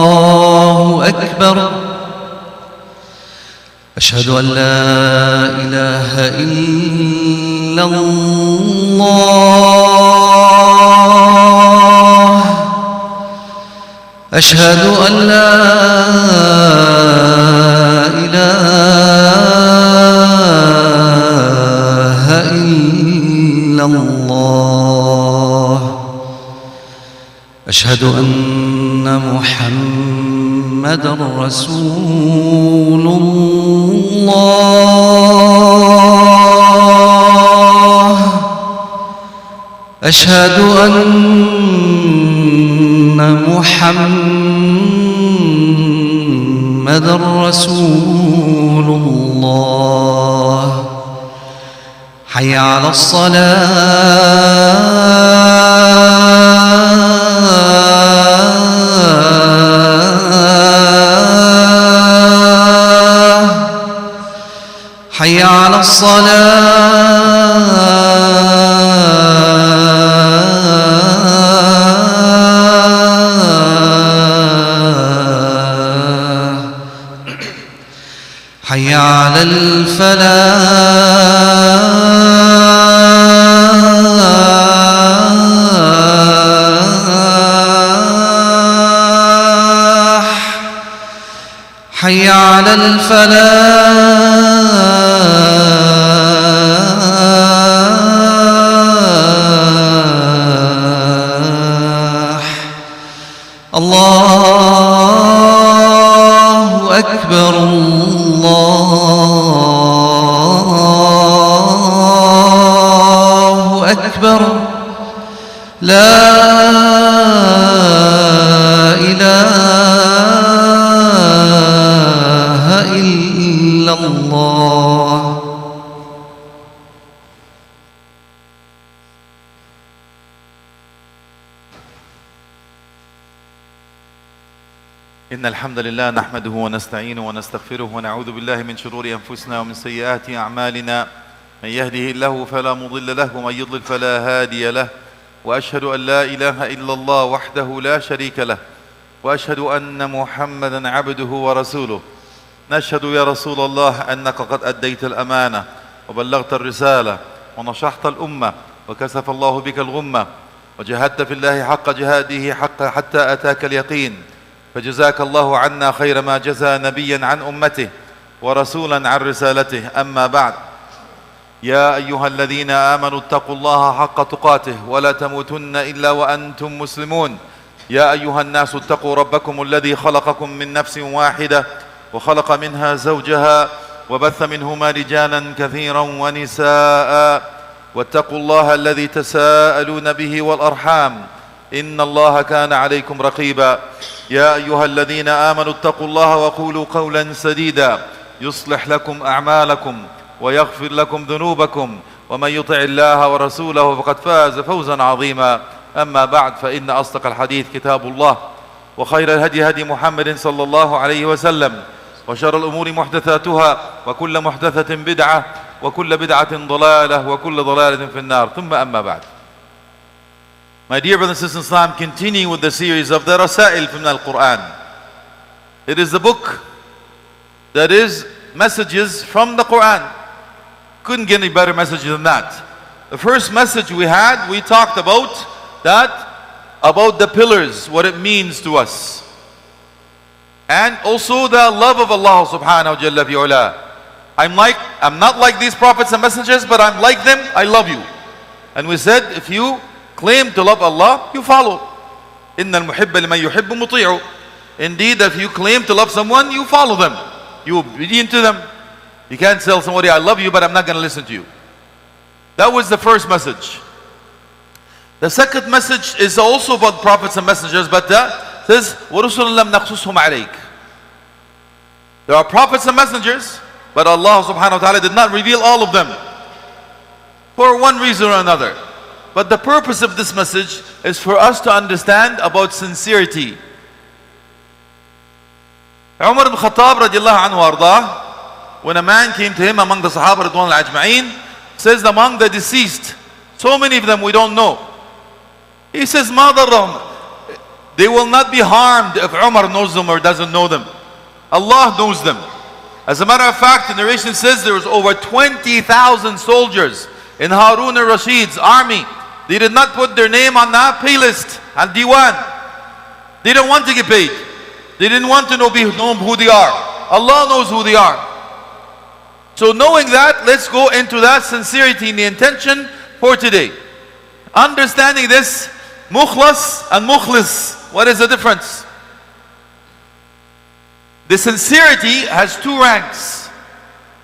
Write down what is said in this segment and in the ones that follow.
الله أكبر. أشهد أن لا إله إلا الله. أشهد أن لا إله إلا الله. أشهد أن محمدًا رسول الله. أشهد أن محمدًا رسول الله. حي على الصلاة. حي على الصلاة. حي على الفلاح. حي على الفلاح. الله أكبر. الله أكبر. لا إله إلا الله. إن الحمد لله نحمده ونستعينه ونستغفره ونعوذ بالله من شرور أنفسنا ومن سيئات أعمالنا. من يهده الله فلا مضل له ومن يضلل فلا هادي له. وأشهد أن لا إله إلا الله وحده لا شريك له. وأشهد أن محمدا عبده ورسوله. نشهد يا رسول الله أنك قد أديت الأمانة وبلغت الرسالة ونصحت الأمة وكشف الله بك الغمة وجاهدت في الله حق جهاده حتى أتاك اليقين. فجزاك الله عنا خير ما جزى نبيا عن أمته ورسولا عن رسالته. أما بعد، يا أيها الذين آمنوا اتقوا الله حق تقاته ولا تموتن إلا وأنتم مسلمون. يا أيها الناس اتقوا ربكم الذي خلقكم من نفس واحدة وخلق منها زوجها وبث منهما رجالا كثيرا ونساء. واتقوا الله الذي تساءلون به والأرحام إن الله كان عليكم رقيبا. يا أيها الذين آمنوا اتقوا الله وقولوا قولا سديدا يصلح لكم أعمالكم ويغفر لكم ذنوبكم ومن يطع الله ورسوله فقد فاز فوزا عظيما. أما بعد، فإن أصدق الحديث كتاب الله وخير الهدي هدي محمد صلى الله عليه وسلم وشر الأمور محدثاتها وكل محدثة بدعة وكل بدعة ضلالة وكل ضلالة في النار. ثم أما بعد. My dear brothers and sisters in Islam, continuing with the series of the Rasail from the Quran. It is the book that is messages from the Quran. Couldn't get any better messages than that. The first message we had, we talked about the pillars, what it means to us. And also the love of Allah subhanahu wa jalla fi'ula. I'm not like these prophets and messengers, but I'm like them, I love you. And we said, if you claim to love Allah, you follow. إِنَّ الْمُحِبَّ لِمَنْ يُحِبُّ مُطِيعُ. Indeed, if you claim to love someone, you follow them. You obedient to them. You can't tell somebody, I love you, but I'm not going to listen to you. That was the first message. The second message is also about prophets and messengers, but that says, وَرُسُلًا لَمْ نَقْصُصْهُمْ عَلَيْكَ. There are prophets and messengers, but Allah subhanahu wa ta'ala did not reveal all of them for one reason or another. But the purpose of this message is for us to understand about sincerity. Umar ibn Khattab radiallahu anhu ardah, when a man came to him among the Sahaba radwan al-ajma'in, says among the deceased, so many of them we don't know. He says, مَا ضَرَّهُمْ. They will not be harmed if Umar knows them or doesn't know them. Allah knows them. As a matter of fact, the narration says there was over 20,000 soldiers in Harun al-Rashid's army. They did not put their name on that pay list, on Diwan. They didn't want to get paid. They didn't want to know who they are. Allah knows who they are. So knowing that, let's go into that sincerity in the intention for today. Understanding this, mukhlas and mukhlis. What is the difference? The sincerity has two ranks.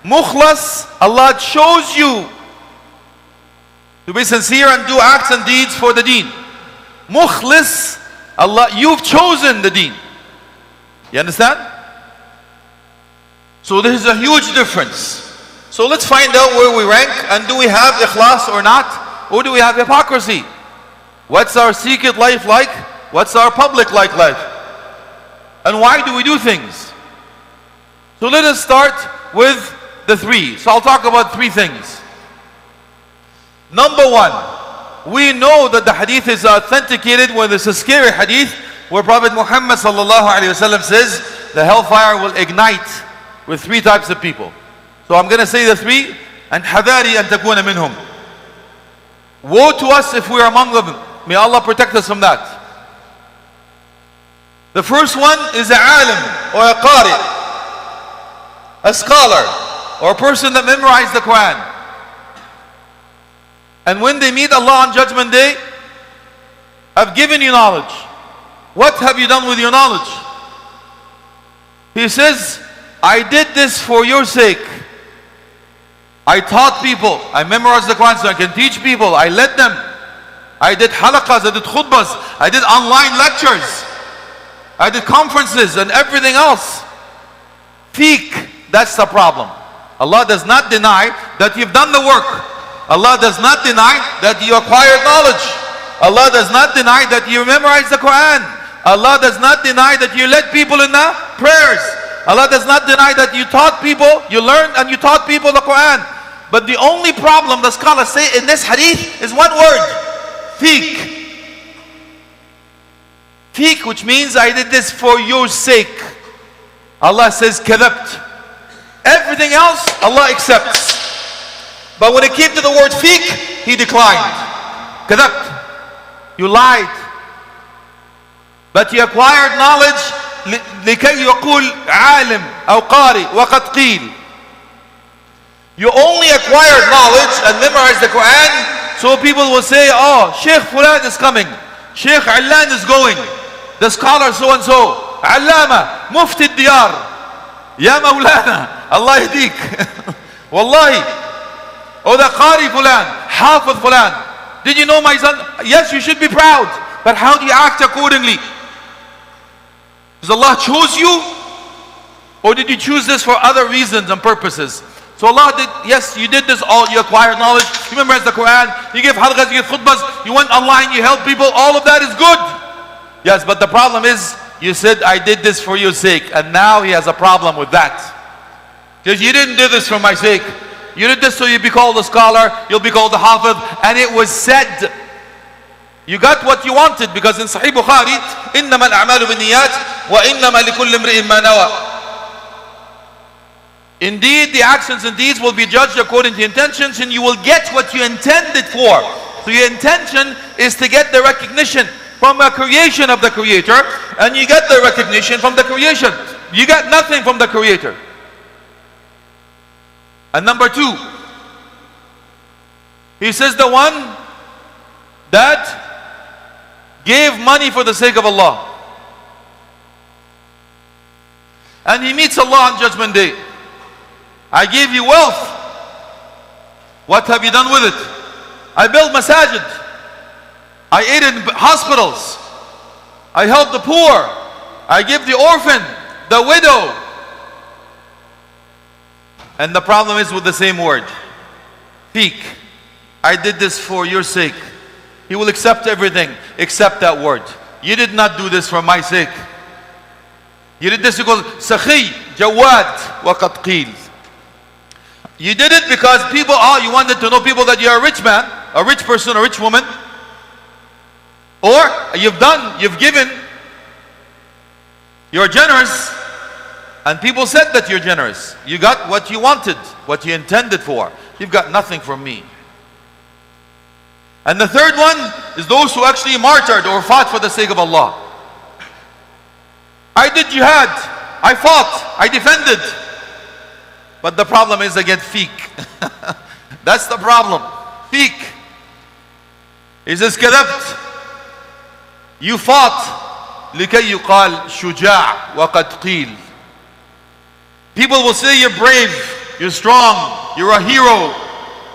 Mukhlas, Allah chose you to be sincere and do acts and deeds for the deen. Mukhlis, Allah, you've chosen the deen. You understand? So there is a huge difference. So let's find out where we rank, and do we have ikhlas or not? Or do we have hypocrisy? What's our secret life like? What's our public life? And why do we do things? So let us start with the three. So I'll talk about three things. Number one, we know that the hadith is authenticated when there's a scary hadith where Prophet Muhammad sallallahu alaihi wasallam says the hellfire will ignite with three types of people. So I'm going to say the three, and hadari an takuna minhum. Woe to us if we are among them. May Allah protect us from that. The first one is a alim or a qari, a scholar or a person that memorized the Quran. And when they meet Allah on Judgment Day, I've given you knowledge. What have you done with your knowledge? He says, I did this for your sake. I taught people. I memorized the Quran so I can teach people. I led them. I did halaqas, I did khutbas, I did online lectures. I did conferences and everything else. Fiqh, that's the problem. Allah does not deny that you've done the work. Allah does not deny that you acquired knowledge. Allah does not deny that you memorized the Quran. Allah does not deny that you led people in the prayers. Allah does not deny that you taught people, you learned and you taught people the Quran. But the only problem the scholars say in this hadith is one word: fiqh. Fiqh, which means I did this for your sake. Allah says kadhabt. Everything else Allah accepts. But when it came to the word fiqh, He declined. Kadhabt. You lied. But you acquired knowledge لكي يقول عالم أو قارئ وقد قيل. You only acquired knowledge and memorized the Quran so people will say, oh, Sheikh Fulan is coming, Sheikh Allan is going, the scholar so and so, Allama, Mufti Diyar, Ya Mawlana, Allah yahdik. Wallahi. Oh, the Qari Fulan, Hafiz Fulan. Did you know my son? Yes, you should be proud. But how do you act accordingly? Does Allah choose you? Or did you choose this for other reasons and purposes? So Allah did, yes, you did this all, you acquired knowledge, you memorized the Quran, you gave halaqas, you gave khutbas, you went online, you helped people, all of that is good. Yes, but the problem is, you said, I did this for your sake, and now He has a problem with that. Because you didn't do this for my sake. You did this so you'll be called a scholar, you'll be called a hafiz, and it was said. You got what you wanted, because in Sahih Bukhari, إِنَّمَا الْأَعْمَالُ بِالنِّيَّاتِ وَإِنَّمَا لِكُلِّ امْرِئٍ مَّا نَوَى. Indeed, the actions and deeds will be judged according to intentions, and you will get what you intended for. So your intention is to get the recognition from a creation of the Creator, and you get the recognition from the creation. You got nothing from the Creator. And number two, he says the one that gave money for the sake of Allah, and he meets Allah on Judgment Day. I gave you wealth. What have you done with it? I built masajid. I ate in hospitals. I helped the poor. I give the orphan, the widow. And the problem is with the same word. Fiqh. I did this for your sake. He will accept everything except that word. You did not do this for my sake. You did this because Sakhi, Jawad, waqad qeel. You did it because people, you wanted to know people that you're a rich man, a rich person, a rich woman. Or you've given, you're generous, and people said that you're generous. You got what you wanted, what you intended for. You've got nothing from me. And the third one is those who actually martyred or fought for the sake of Allah. I did jihad, I fought, I defended. But the problem is I get fiqh. That's the problem. Fiqh. He says, كذبت. You fought. لكي يقال شجاع وقد قيل. People will say you're brave, you're strong, you're a hero.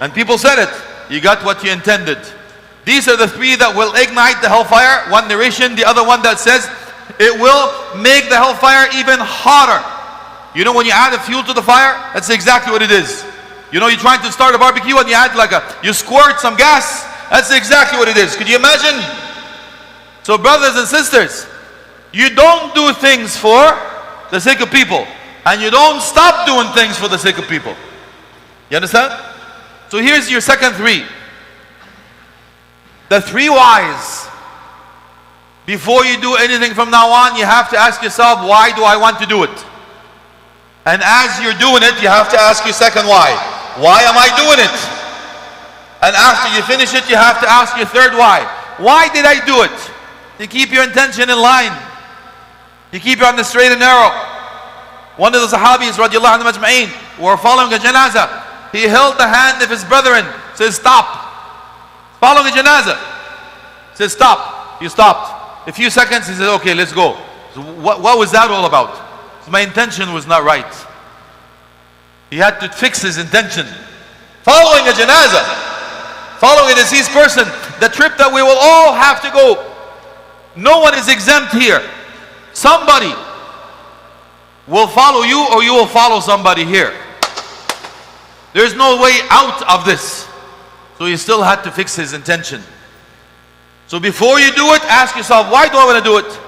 And people said it. You got what you intended. These are the three that will ignite the hellfire. One narration, the other one that says it will make the hellfire even hotter. You know when you add a fuel to the fire, that's exactly what it is. You know you're trying to start a barbecue and you add you squirt some gas, that's exactly what it is. Could you imagine? So brothers and sisters, you don't do things for the sake of people, and you don't stop doing things for the sake of people. You understand? So here's your second three. The three whys. Before you do anything from now on, you have to ask yourself, why do I want to do it? And as you're doing it, you have to ask your second why. Why am I doing it? And after you finish it, you have to ask your third why. Why did I do it? To keep your intention in line. To keep you on the straight and narrow. One of the Sahabis, radiallahu anhu majma'een, who were following a janazah, he held the hand of his brethren, says, stop. Following a janazah. Says, stop. You stopped. A few seconds, he says, okay, let's go. So what was that all about? So my intention was not right. He had to fix his intention. Following a janazah, following a deceased person, the trip that we will all have to go. No one is exempt here. Somebody will follow you, or you will follow somebody here. There's no way out of this. So he still had to fix his intention. So before you do it, ask yourself, why do I want to do it?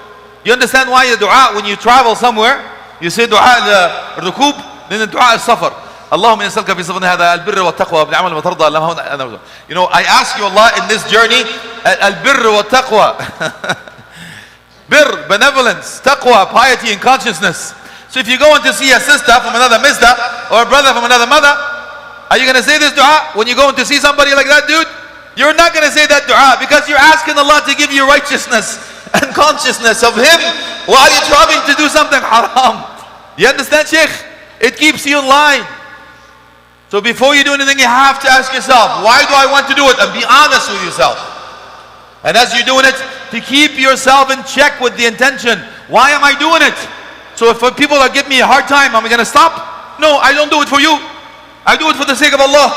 You understand why the dua, when you travel somewhere, you say dua al-rukub, then the dua al-safar. Allahumma inna nas'aluka fi safarina hadha al-birra wa taqwa bil 'amal wa tarda. You know, I ask you Allah in this journey, al-birra wa taqwa. Bir, benevolence, taqwa, piety and consciousness. So if you're going to see a sister from another mister, or a brother from another mother, are you going to say this dua when you're going to see somebody like that, dude? You're not going to say that dua, because you're asking Allah to give you righteousness and consciousness of Him while you're trying to do something haram. You understand, Sheikh? It keeps you in line. So before you do anything, you have to ask yourself, why do I want to do it? And be honest with yourself. And as you're doing it, to keep yourself in check with the intention. Why am I doing it? So if people that give me a hard time, am I going to stop? No, I don't do it for you. I do it for the sake of Allah.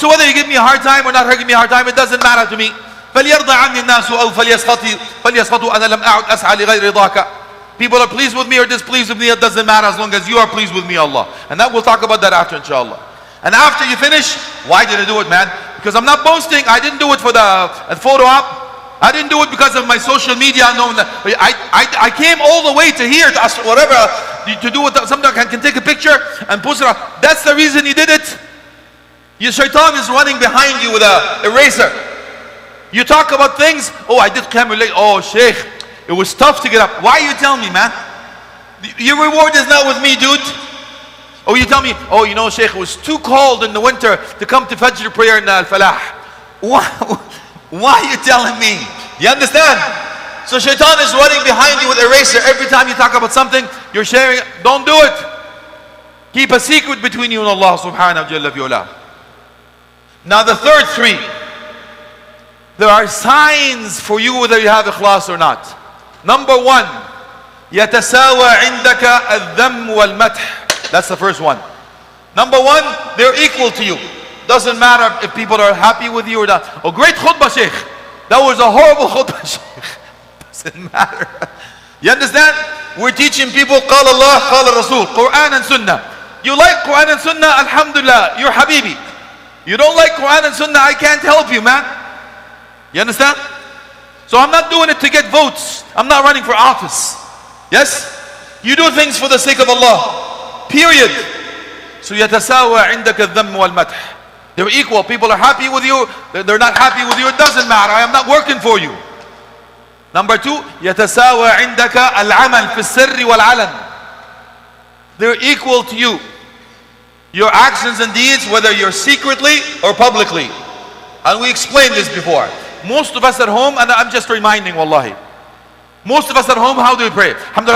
So whether you give me a hard time or not giving me a hard time, it doesn't matter to me. فَلْيَرْضَ عَنِّي النَّاسُ أَوْ فَلْيَسْخَطُوا أَنَا لَمْ أَعُدْ أَسْعَى لِغَيْرِ رِضَاكَ. People are pleased with me or displeased with me, it doesn't matter as long as you are pleased with me, Allah. And that we'll talk about that after, inshallah. And after you finish, why did I do it, man? Because I'm not boasting. I didn't do it for the photo op. I didn't do it because of my social media. No, I came all the way to here, to whatever, to do it. Sometimes I can take a picture and post it up. That's the reason you did it. Your shaitan is running behind you with an eraser. You talk about things. Oh, I did Qiyamul Layl. Oh, Sheikh, it was tough to get up. Why are you telling me, man? Your reward is not with me, dude. Oh, you tell me, oh, you know, Sheikh, it was too cold in the winter to come to Fajr prayer in Al-Falah. Why are you telling me? You understand? So shaitan is running behind you with eraser. Every time you talk about something, you're sharing it. Don't do it. Keep a secret between you and Allah subhanahu wa ta'ala. Now the third three. There are signs for you whether you have ikhlas or not. Number one, يَتَسَاوَى عِنْدَكَ الذَّمُّ وَالْمَدْحِ. That's the first one. Number one, they're equal to you. Doesn't matter if people are happy with you or not. Oh, great khutbah, Sheikh. That was a horrible khutbah, Sheikh. Doesn't matter. You understand? We're teaching people قال الله قال الرسول, Quran and Sunnah. You like Quran and Sunnah, Alhamdulillah, you're Habibi. You don't like Quran and Sunnah, I can't help you, man. You understand? So I'm not doing it to get votes. I'm not running for office. Yes? You do things for the sake of Allah. Period. So يتساوى عندك الذم والمدح. They're equal. People are happy with you. They're not happy with you. It doesn't matter. I am not working for you. Number two, يتساوى عندك العمل في السر والعلن. They're equal to you. Your actions and deeds, whether you're secretly or publicly. And we explained this before. Most of us at home, and I'm just reminding, wallahi. Most of us at home, how do we pray? And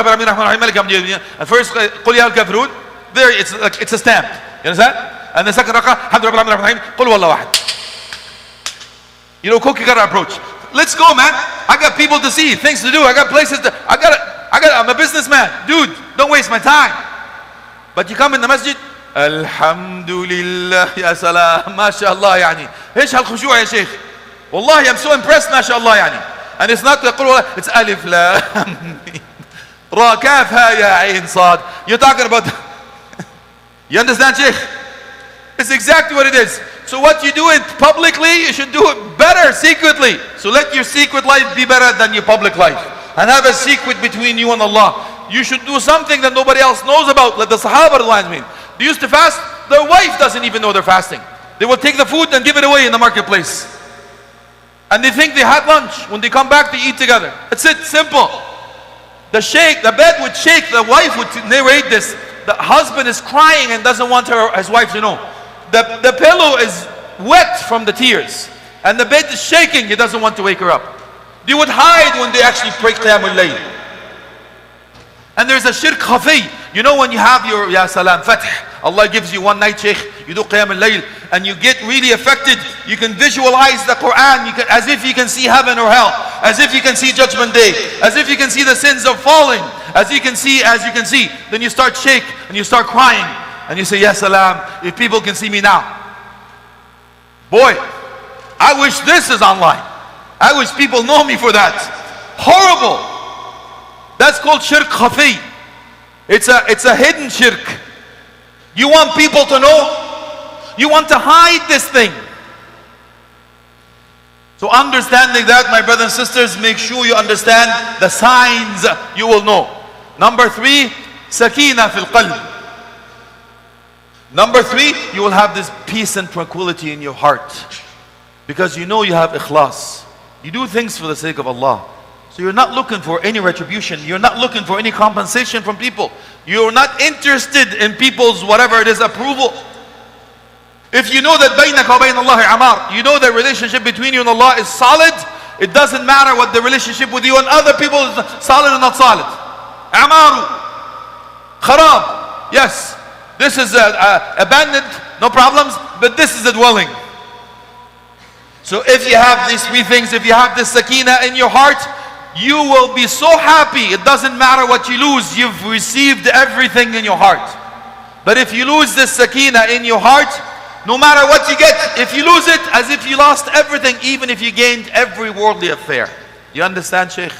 first, قُلْ يَا الْكَافِرُونَ. There, it's a stamp. You understand? And the second rak'ah, قُلْ وَاللَّهُ أَحَدٌ. You know, cookie cutter approach. Let's go, man. I got people to see, things to do. I got places to, I'm a businessman. Dude, don't waste my time. But you come in the masjid, Alhamdulillah, ya salam, mashallah, yani. ايش هالخشوع يا شيخ? Wallahi, I'm so impressed, mashallah, yani. And it's not the Qur'an, it's alif, lam, ra, kaf, ha, ya, ayn, sad. You're talking about, you understand, sheikh? It's exactly what it is. So what you do it publicly, you should do it better secretly. So let your secret life be better than your public life. And have a secret between you and Allah. You should do something that nobody else knows about. Let the Sahaba mean. They used to fast, their wife doesn't even know they're fasting. They will take the food and give it away in the marketplace. And they think they had lunch. When they come back, they eat together. That's it, simple. The bed would shake, the wife would narrate this. The husband is crying and doesn't want his wife to know. The pillow is wet from the tears. And the bed is shaking, he doesn't want to wake her up. They would hide when they actually pray Qiyamul Layl. And there's a shirk khafi. You know when you have your Ya Salam Fath, Allah gives you one night, Shaykh, you do Qiyam al-Layl, and you get really affected. You can visualize the Quran, as if you can see heaven or hell, as if you can see Judgment Day, as if you can see the sins of falling, as you can see. Then you start shake, and you start crying, and you say, Ya Salam, if people can see me now. Boy, I wish this is online. I wish people know me for that. Horrible. That's called shirk khafi. It's a hidden shirk. You want people to know? You want to hide this thing. So understanding that, my brothers and sisters, make sure you understand the signs you will know. Number three, sakina fil qalb. Number three, you will have this peace and tranquility in your heart. Because you know you have ikhlas. You do things for the sake of Allah. So you're not looking for any retribution. You're not looking for any compensation from people. You're not interested in people's whatever it is approval. If you know that بينك وبين الله عمار, you know the relationship between you and Allah is solid, it doesn't matter what the relationship with you and other people is solid or not solid. Amaru, kharab, yes, this is abandoned, no problems, but this is a dwelling. So if you have these three things, if you have this sakina in your heart, you will be so happy. It doesn't matter what you lose, you've received everything in your heart. But if you lose this sakina in your heart, no matter what you get, if you lose it, as if you lost everything, even if you gained every worldly affair. You understand, Shaykh?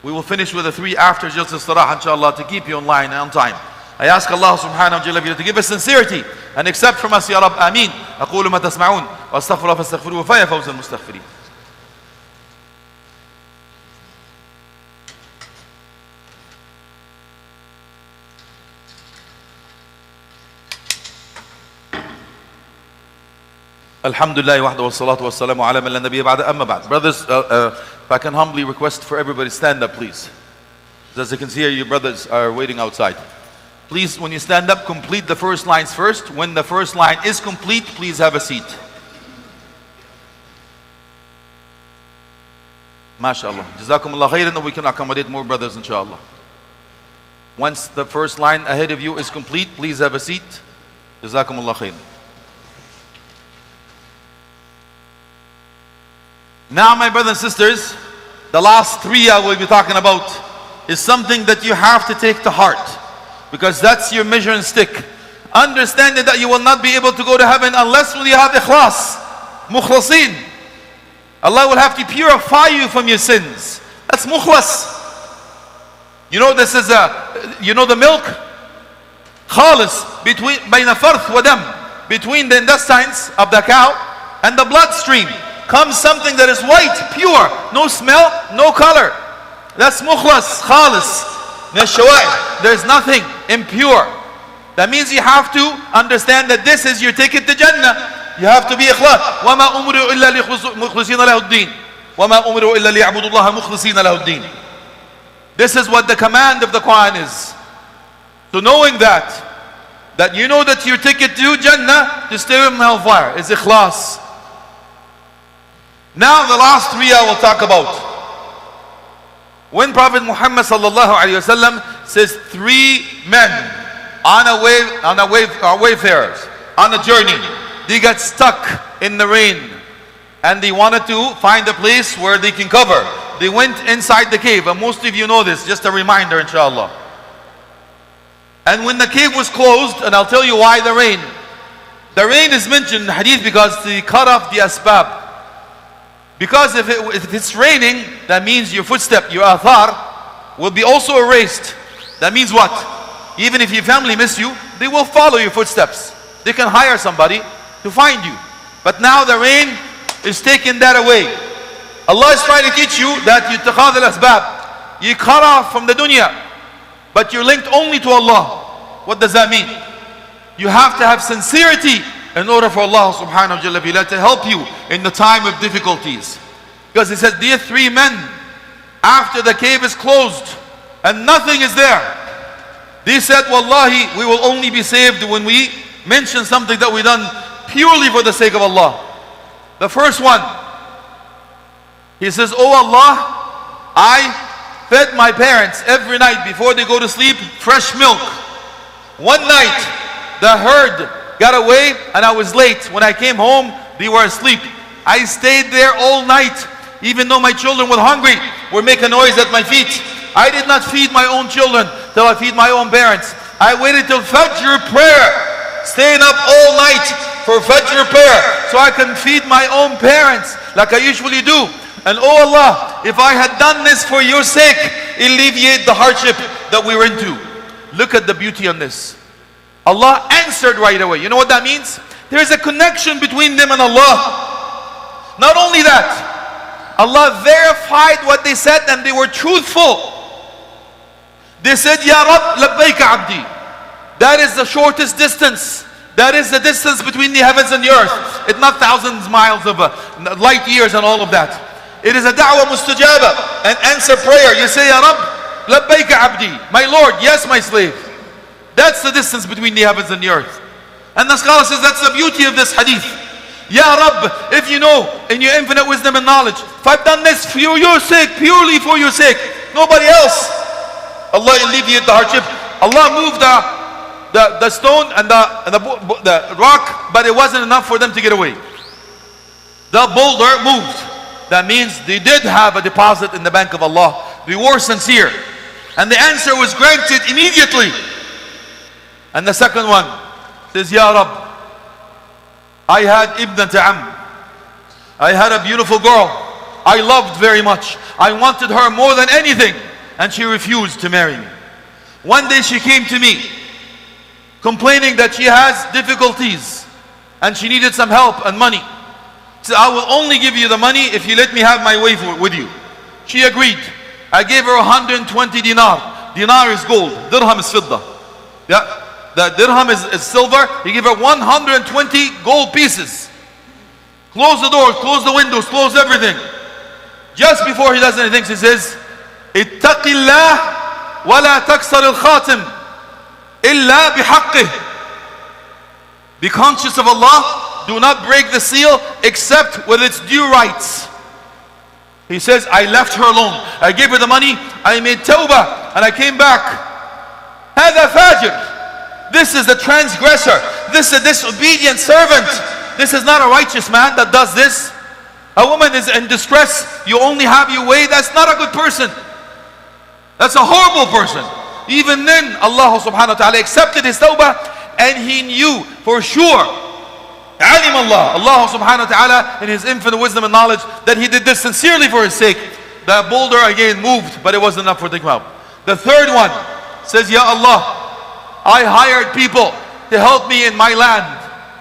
We will finish with the three after Jalsa Istirah, inshallah, to keep you online and on time. I ask Allah subhanahu wa ta'ala to give us sincerity and accept from us, Ya Rab, Ameen. أقول ما تسمعون وأستغفر الله فاستغفروه فيا فوز المستغفرين. Alhamdulillah wahda wa salatu wa salamu ala man la nabiyya ba'da amma ba'd. Brothers, if I can humbly request for everybody, stand up please. As you can see here, your brothers are waiting outside. Please, when you stand up, complete the first lines first. When the first line is complete, please have a seat. MashaAllah. Jazakumullah khairan, and we can accommodate more brothers inshallah. Once the first line ahead of you is complete, please have a seat. Jazakumullah khairan. Now, my brothers and sisters, the last three I will be talking about is something that you have to take to heart, because that's your measuring stick. Understanding that you will not be able to go to heaven unless you have ikhlas, mukhlasin. Allah will have to purify you from your sins. That's mukhlas. You know, this is the milk, khalis, bayna farth wa dam, between the intestines of the cow and the bloodstream comes something that is white, pure, no smell, no color. That's mukhlas, khalis, min ash-shawa'ib. There's nothing impure. That means you have to understand that this is your ticket to Jannah. You have to be ikhlas. وَمَا أُمْرُوا إِلَّا لِمُخْلِصِينَ لَهُ الدِّينَ. وَمَا أُمِرُوا إِلَّا لِيَعْبُدُوا اللَّهَ مُخْلِصِينَ لَهُ الدِّينَ. This is what the command of the Quran is. So knowing that you know that your ticket to Jannah, to stay from hellfire, is ikhlas. Now the last three I will talk about. When Prophet Muhammad sallallahu alaihi wasallam says three men wayfarers on a journey, they got stuck in the rain and they wanted to find a place where they can cover. They went inside the cave, and most of you know this, just a reminder inshallah. And when the cave was closed, and I'll tell you why the rain is mentioned in hadith because they cut off the asbab. Because if it's raining, that means your footstep, your athar, will be also erased. That means what? Even if your family miss you, they will follow your footsteps. They can hire somebody to find you. But now the rain is taking that away. Allah is trying to teach you that you takhad al-asbab. You cut off from the dunya, but you're linked only to Allah. What does that mean? You have to have sincerity in order for Allah subhanahu wa ta'ala to help you in the time of difficulties. Because He says, these three men, after the cave is closed and nothing is there, they said, Wallahi, we will only be saved when we mention something that we done purely for the sake of Allah. The first one, he says, oh Allah, I fed my parents every night before they go to sleep fresh milk. One night, the herd got away and I was late. When I came home, they were asleep. I stayed there all night, even though my children were hungry, were making noise at my feet. I did not feed my own children till I feed my own parents. I waited till Fajr prayer, staying up all night for Fajr prayer, so I can feed my own parents like I usually do. And oh Allah, if I had done this for your sake, alleviate the hardship that we were into. Look at the beauty on this. Allah answered right away. You know what that means? There is a connection between them and Allah. Not only that, Allah verified what they said and they were truthful. They said, Ya Rab, labbayka abdi. That is the shortest distance. That is the distance between the heavens and the earth. It's not thousands of miles of light years and all of that. It is a da'wah mustajaba, an answer prayer. You say, Ya Rab, labbayka abdi. My Lord, yes, my slave. That's the distance between the heavens and the earth. And the scholar says that's the beauty of this hadith. Ya Rabb, if you know in your infinite wisdom and knowledge, if I've done this for your sake, purely for your sake, nobody else, Allah alleviate the hardship. Allah moved the stone and the rock, but it wasn't enough for them to get away. The boulder moved. That means they did have a deposit in the bank of Allah. They were sincere. And the answer was granted immediately. And the second one says, Ya Rab, I had ibnat am. I had a beautiful girl I loved very much. I wanted her more than anything, and she refused to marry me. One day she came to me complaining that she has difficulties and she needed some help and money. She said, I will only give you the money if you let me have my way with you. She agreed. I gave her 120 dinar. Dinar is gold, dirham is fidda. Yeah. The dirham is silver. He gave her 120 gold pieces. Close the doors, close the windows, close everything. Just before he does anything, he says, اتق الله ولا تكسر الخاتم إلا بحقه. Be conscious of Allah. Do not break the seal except with its due rights. He says, I left her alone. I gave her the money. I made tawbah and I came back. هذا فاجر. This is the transgressor. This is a disobedient servant. This is not a righteous man that does this. A woman is in distress. You only have your way. That's not a good person. That's a horrible person. Even then, Allah subhanahu wa ta'ala accepted his tawbah, and he knew for sure, alim Allah subhanahu wa ta'ala in his infinite wisdom and knowledge, that he did this sincerely for his sake. The boulder again moved, but it wasn't enough for the help. The third one says, Ya Allah, I hired people to help me in my land.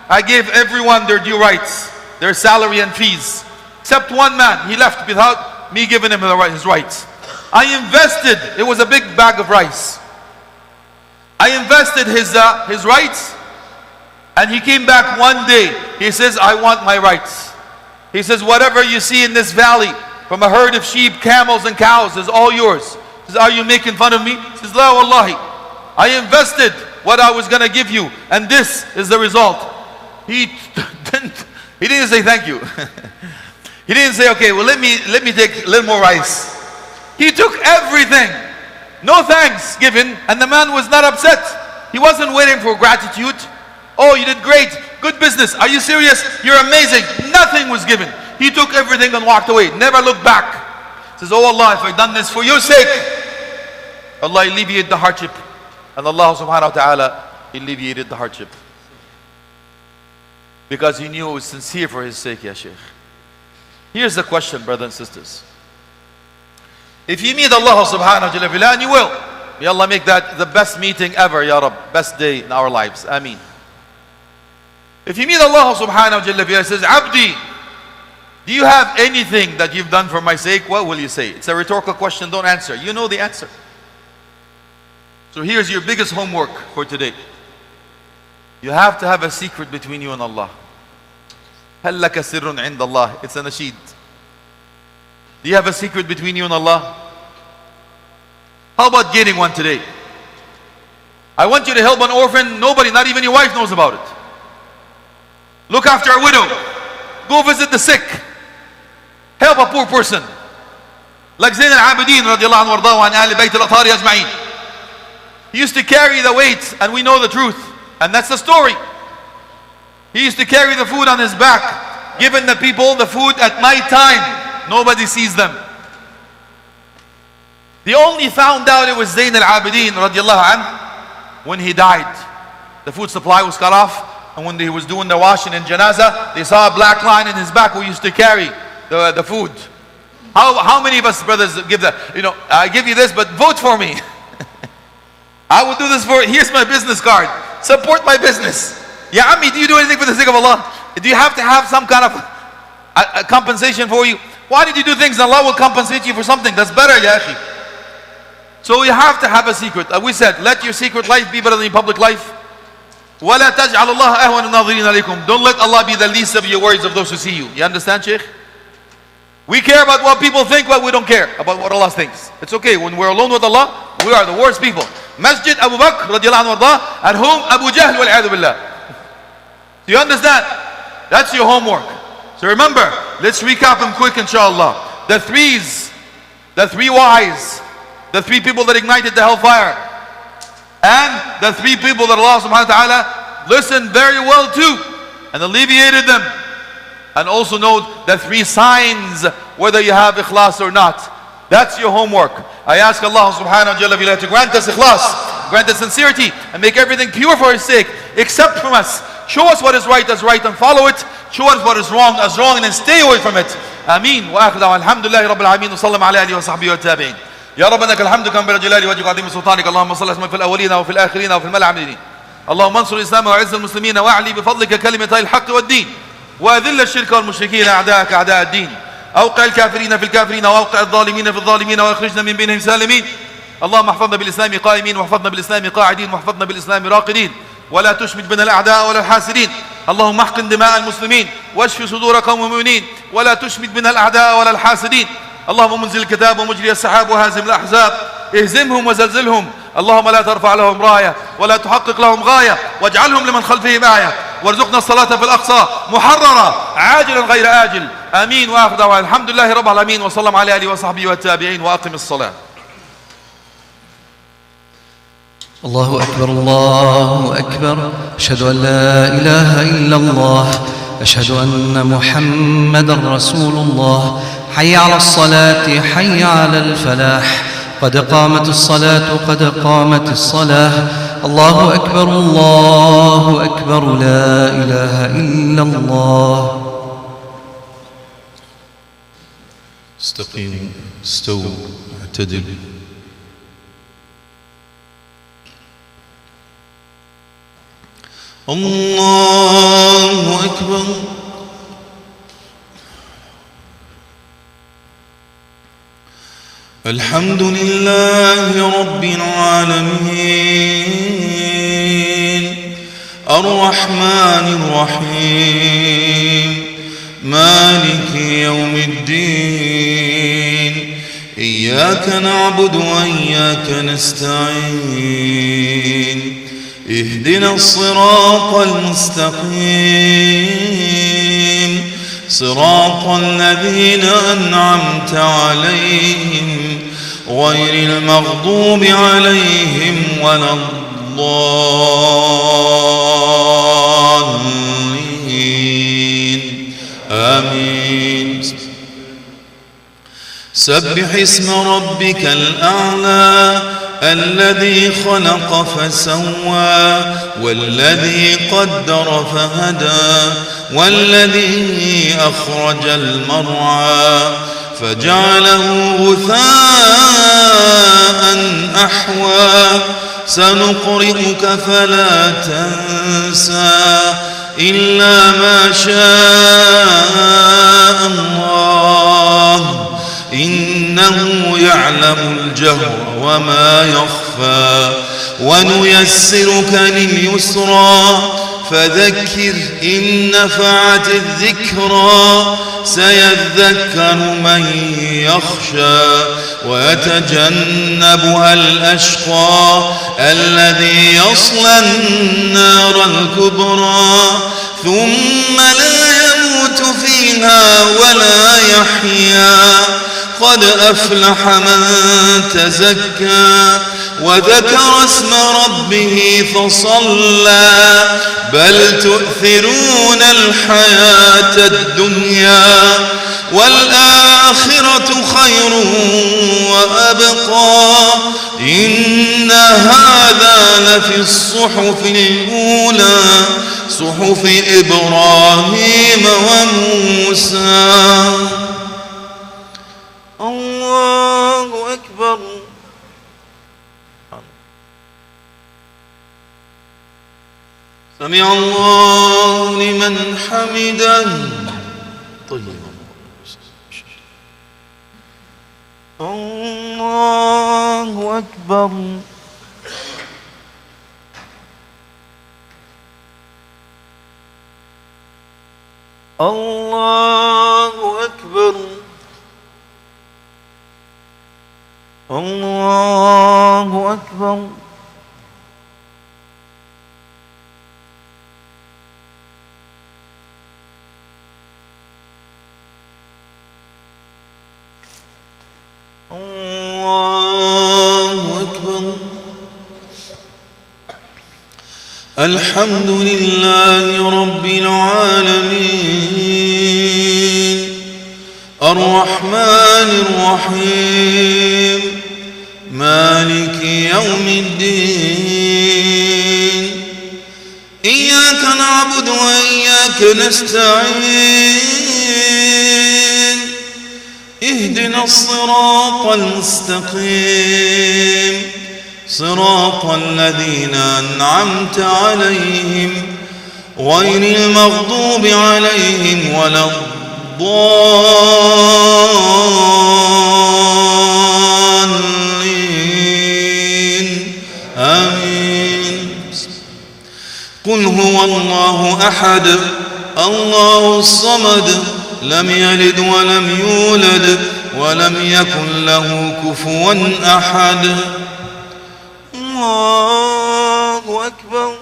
I gave everyone their due rights, their salary and fees. Except one man, he left without me giving him his rights. I invested, it was a big bag of rice. I invested his rights, and he came back one day. He says, I want my rights. He says, whatever you see in this valley, from a herd of sheep, camels and cows. It's all yours. He says, are you making fun of me? He says, La wallahi. I invested what I was going to give you, and this is the result. He didn't say thank you. He didn't say, okay, well let me take a little more rice. He took everything. No thanks given, and the man was not upset. He wasn't waiting for gratitude. Oh, you did great. Good business. Are you serious? You're amazing. Nothing was given. He took everything and walked away. Never looked back. Says, oh Allah, if I've done this for your sake, Allah alleviated the hardship. And Allah subhanahu wa ta'ala alleviated the hardship. Because he knew it was sincere for his sake, ya Shaykh. Here's the question, brothers and sisters. If you meet Allah subhanahu wa ta'ala, and you will, may Allah make that the best meeting ever, Ya Rabb. Best day in our lives. Ameen. If you meet Allah subhanahu wa ta'ala, he says, Abdi, do you have anything that you've done for my sake? What will you say? It's a rhetorical question, don't answer. You know the answer. So here's your biggest homework for today. You have to have a secret between you and Allah. هَلْ لَكَ سِرٌ عِنْدَ اللَّهِ. It's a nasheed. Do you have a secret between you and Allah? How about getting one today? I want you to help an orphan. Nobody, not even your wife, knows about it. Look after a widow. Go visit the sick. Help a poor person. Like Zayn al-Abidin radiallahu anhu warḍahu an ahli bayt al-Athari ajma'in. He used to carry the weight, and we know the truth. And that's the story. He used to carry the food on his back, giving the people the food at night time. Nobody sees them. They only found out it was Zayn al-Abidin radiallahu anhu when he died. The food supply was cut off, and when he was doing the washing in janazah, they saw a black line in his back who used to carry the food. How many of us brothers give that? You know, I give you this, but vote for me. I will do this for, here's my business card. Support my business. Ya Ammi, do you do anything for the sake of Allah? Do you have to have some kind of a compensation for you? Why did you do things and Allah will compensate you for something? That's better, ya akhi. So you have to have a secret. We said, let your secret life be better than your public life. وَلَا تَجْعَلُ اللَّهَ أَهْوَنَ النَّاظِرِينَ عَلَيْكُمْ. Don't let Allah be the least of your worries of those who see you. You understand, Shaykh? We care about what people think, but we don't care about what Allah thinks. It's okay. When we're alone with Allah, we are the worst people. Masjid Abu Bakr radiallahu anhu warḍah, at home Abu Jahl wal-'iyadhu billah. Do you understand? That's your homework. So remember, let's recap them quick inshallah. The three wise, the three people that ignited the hellfire, and the three people that Allah subhanahu wa ta'ala listened very well to and alleviated them. And also note the three signs whether you have ikhlas or not. That's your homework. I ask Allah subhanahu wa ta'ala to grant us ikhlas, grant us sincerity, and make everything pure for His sake. Accept from us. Show us what is right as right and follow it. Show us what is wrong as wrong and then stay away from it. Ameen. Wa akhir da'wan. Alhamdulillahi Rabbil Alameen. Wa sallam ala alihi wa sahbihi wa tabi'in. يا رب لك الحمد كما بجلال وجهك وعظيم سلطانك اللهم صل وسلم في الاولين وفي الاخرين وفي الملأ العاملين اللهم انصر الاسلام واعز المسلمين واعلي بفضلك كلمتي الحق والدين واذل الشرك والمشركين اعداءك اعداء الدين اوقع الكافرين في الكافرين واوقع الظالمين في الظالمين واخرجنا من بينهم سالمين اللهم احفظنا بالاسلام قائمين واحفظنا بالاسلام قاعدين واحفظنا بالاسلام راقدين ولا تشمت بنا الاعداء ولا الحاسدين اللهم احقن دماء المسلمين واشف صدور قوم المؤمنين ولا تشمت بنا الاعداء ولا الحاسدين اللهم منزل الكتاب ومجري السحاب وهازم الأحزاب اهزمهم وزلزلهم اللهم لا ترفع لهم راية ولا تحقق لهم غاية واجعلهم لمن خلفهم آية وارزقنا الصلاة في الأقصى محررة عاجلا غير آجل آمين وآخر دعوانا الحمد لله رب العالمين وصلى الله على آله وصحبه والتابعين وأقم الصلاة. الله أكبر الله أكبر أشهد أن لا إله إلا الله أشهد أن محمدا رسول الله حي على الصلاة حي على الفلاح قد قامت الصلاة قد قامت الصلاة الله أكبر لا إله إلا الله. استقيموا استووا اعتدلوا. الله أكبر. الحمد لله رب العالمين الرحمن الرحيم مالك يوم الدين إياك نعبد وإياك نستعين اهدنا الصراط المستقيم صراط الذين أنعمت عليهم غير المغضوب عليهم ولا الضالين آمين. سبح اسم ربك الأعلى الذي خلق فسوى والذي قدر فهدى والذي أخرج المرعى فجعله غثاء أحوى سنقرئك فلا تنسى إلا ما شاء الله إنه يعلم الجهر وما يخفى ونيسرك لليسرى فذكر إن نفعت الذكرى سيذكر من يخشى ويتجنبها الأشقى الذي يصلى النار الكبرى ثم لا يموت فيها ولا يحيا قد أفلح من تزكى وذكر اسم ربه فصلى بل تؤثرون الحياة الدنيا والآخرة خير وأبقى إن هذا لفي الصحف الأولى صحف إبراهيم وموسى. الله أكبر. سمع الله لمن حمده. طيب. الله أكبر. الله أكبر. الله أكبر. الله أكبر. الحمد لله رب العالمين الرحمن الرحيم مالك يوم الدين إياك نعبد وإياك نستعين اهدنا الصراط المستقيم صراط الذين أنعمت عليهم غير المغضوب عليهم ولا الضالين آمين. قل هو الله أحد الله الصمد لم يلد ولم يولد ولم يكن له كفوا أحد. الله أكبر.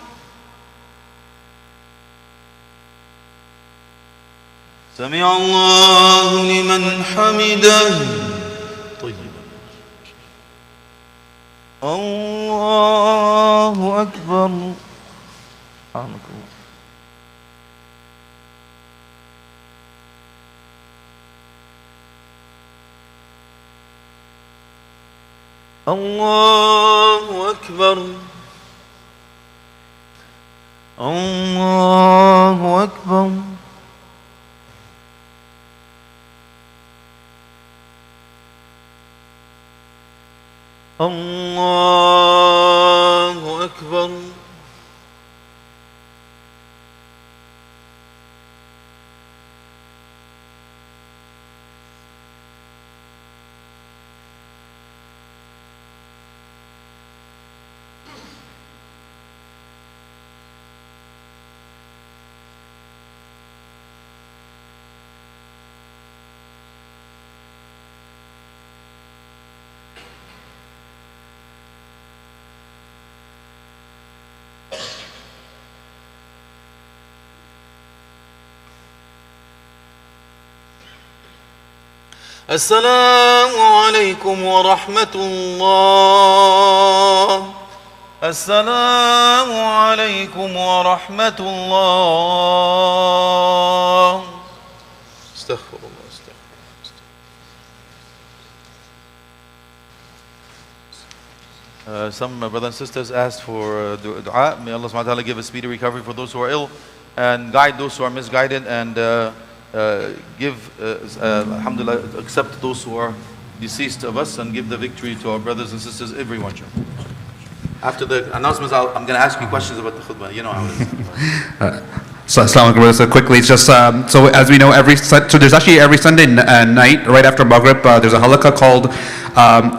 سمع الله لمن حمده. طيب. الله أكبر. الله أكبر. الله أكبر. الله أكبر. السلام عليكم ورحمة الله. السلام عليكم ورحمة الله. استغفر الله. Some brothers and sisters asked for dua. May Allah subhanahu wa ta'ala give a speedy recovery for those who are ill and guide those who are misguided and give, alhamdulillah, accept those who are deceased of us and give the victory to our brothers and sisters, everyone. After the announcements, I'm going to ask you questions about the khutbah. You know how it is. So, Assalamu alaikum. So quickly, it's just so as we know, so there's actually every Sunday night right after Maghrib, there's a halaqah called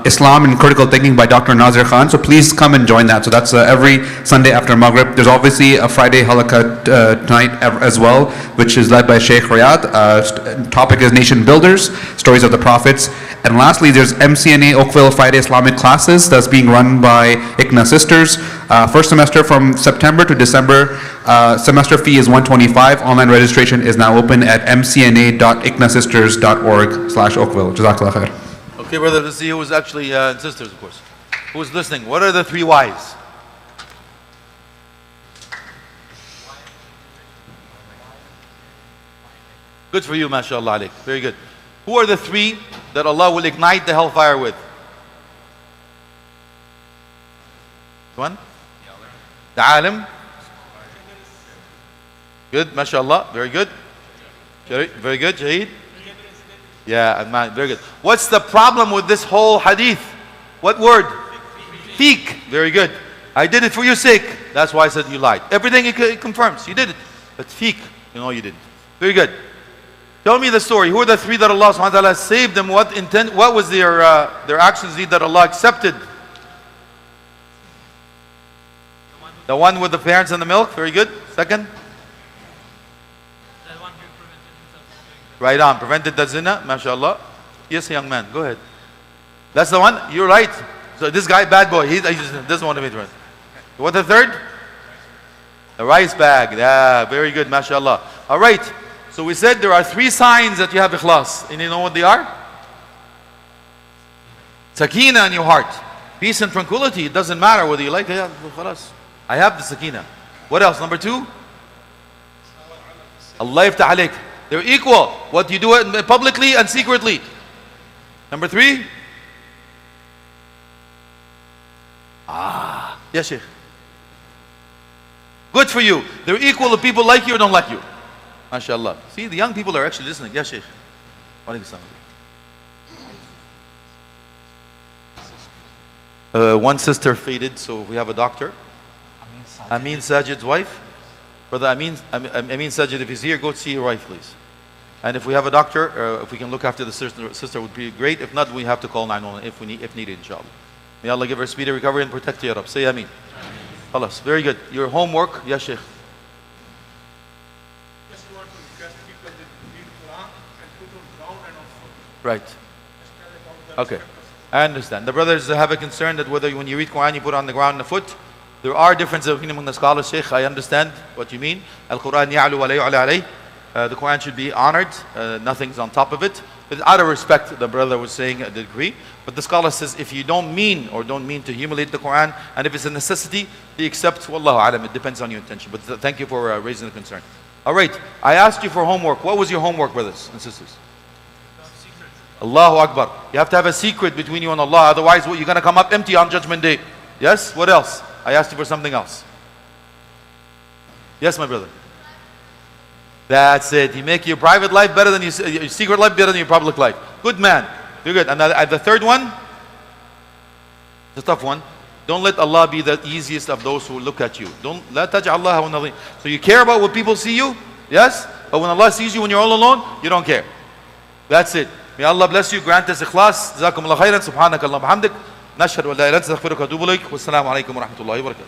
Islam and Critical Thinking by Dr. Nazir Khan. So please come and join that. So that's every Sunday after Maghrib. There's obviously a Friday halaqah tonight as well, which is led by Sheikh Riyad. Topic is Nation Builders, Stories of the Prophets. And lastly, there's MCNA Oakville Friday Islamic classes that's being run by ICNA Sisters. First semester from September to December. Semester fee is $125. Online registration is now open at mcna.icnasisters.org/Oakville. Jazakallah khair. Okay, brother, let's see who is actually sisters, of course. Who's listening? What are the three whys? Good for you, mashallah alaik. Very good. Who are the three that Allah will ignite the hellfire with? One? The alim. Good, mashallah. Very good. Very good, Shaheed. Yeah, very good. What's the problem with this whole hadith? What word? Fiqh. Very good. I did it for your sake. That's why I said you lied. Everything it confirms. You did it. But fiqh, you know you didn't. Very good. Tell me the story. Who are the three that Allah subhanahu wa ta'ala saved them? What was their actions that Allah accepted? The one with the parents and the milk. Very good. Second? Right on. Prevented the zina. MashaAllah. Yes, young man. Go ahead. That's the one? You're right. So this guy, bad boy, he doesn't want to be right. What the third? The rice bag. Yeah, very good. MashaAllah. All right. So we said there are three signs that you have ikhlas. And you know what they are? Sakina in your heart. Peace and tranquility. It doesn't matter whether you like it. I have the sakina. What else? Number two? Allah yaftah alayk. They're equal. What you do it publicly and secretly. Number three? Yes, Sheikh. Good for you. They're equal if people like you or don't like you. MashaAllah. See, the young people are actually listening. Yes, Sheikh. One sister faded, so we have a doctor. Amin Sajid's wife. Brother Amin Sajid, if he's here, go see your wife, please. And if we have a doctor, if we can look after the sister would be great. If not, we have to call 911 if needed, inshallah. May Allah give her speedy recovery and protect you, Ya Rab. Say Ameen. Khalas. Very good. Your homework, yes, Sheikh. Just want to request people to read Quran and put on ground and on foot. Right. Okay. I understand. The brothers have a concern that whether when you read Quran, you put it on the ground and the foot. There are differences among the scholars, Sheikh. I understand what you mean. Al-Quran ya'lu wa la yu'la alayh. The Quran should be honored. Nothing's on top of it. But out of respect, the brother was saying the degree. But the scholar says if you don't mean to humiliate the Quran, and if it's a necessity, they accept. Wallahu alam. It depends on your intention. But thank you for raising the concern. All right. I asked you for homework. What was your homework, brothers and sisters? Allahu Akbar. You have to have a secret between you and Allah. Otherwise, you're going to come up empty on Judgment Day. Yes? What else? I asked you for something else. Yes, my brother. That's it. You make your private life better than your secret life better than your public life. Good man. You're good. And the third one? It's a tough one. Don't let Allah be the easiest of those who look at you. La taj'allah wa nadhim. So you care about what people see you? Yes? But when Allah sees you when you're all alone, you don't care. That's it. May Allah bless you. Grant us ikhlas. Jazakumullah khairan. Subhanaka Allahumma hamdik. نشهد أن لا إله إلا أنت نستغفرك ونتوب إليك والسلام عليكم ورحمة الله وبركاته